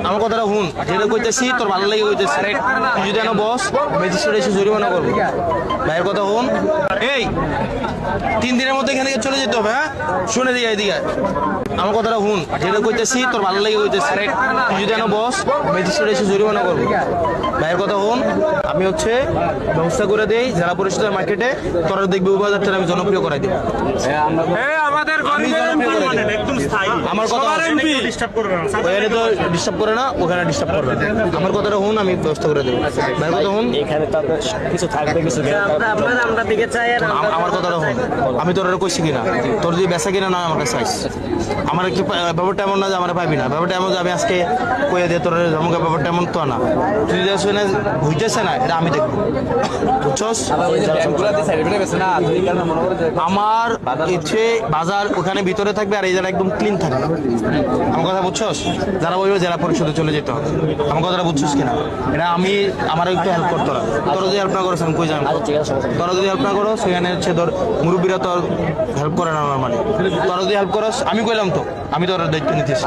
আমার কথাটা হুন, যেটা কইতেছি তোর ভালো লাগে কইতেছি। তুই যদি না বস, ম্যাজিস্ট্রেট এসে জরিমানা করবো। ভাইয়ের কথা হুন। এই 3 দিনের মধ্যে এখান থেকে চলে যেতে হবে। হ্যাঁ, শুনে দিই এদিকে আমার কথাটা হুন, যেটা কইতেছি তোর ভালো লাগে কইতেছি। তুই যদি না বস, ম্যাজিস্ট্রেট এসে জরিমানা করবো। ভাইয়ের কথা হুন, আমি হচ্ছে ব্যবস্থা করে দেই জেলা পরিষদের মার্কেটে, তোরা দেখবি উপবাজারটা আমি জনপ্রিয় করাই দিব। আমাদের আমার কথা ওখানে তো ডিস্টার্ব করে না, ওখানে ডিস্টার্ব করবে না। আমার কথাটা হুন, আমি ব্যবস্থা করে দেবো। ভাইয়ের কথা হুন, এখানে তো কিছু থাকবে, কিছু আমরা দিকে চাই। আর আমার কথাটা হুন, আমি তোর কইছি কিনা, তোর যদি বেচা কিনা না আমার কাছে আইস। আমার একটু ব্যাপারটা এমন না যে আমার পাইবি না, ব্যাপারটা এমন যে আমি আজকে কয়ে দিয়ে তোর আমাকে ব্যাপারটা এমন তো না। তুই যে শুনে হইতেছে না, এটা আমি দেখবো, বুঝছস? আমার ইচ্ছে বাজার ওখানে ভিতরে থাকবে আর এই জায়গা একদম ক্লিন থাকবে। আমার কথা বুঝছস? যারা বলবে জেলা পরিষদে চলে যেতে হবে। আমার কথাটা বুঝছস কিনা? এটা আমি আমার একটু হেল্প করতো না। তোরা যদি হেল্প না করো আমি কই যাবো? তোরা যদি হেল্প না করো সেখানে হচ্ছে তোর মুরব্বীরা তো হেল্প করে না আমার, মানে তোরা যদি হেল্প করস আমি কইলাম তো আমি তোর দায়িত্ব নিতেছি।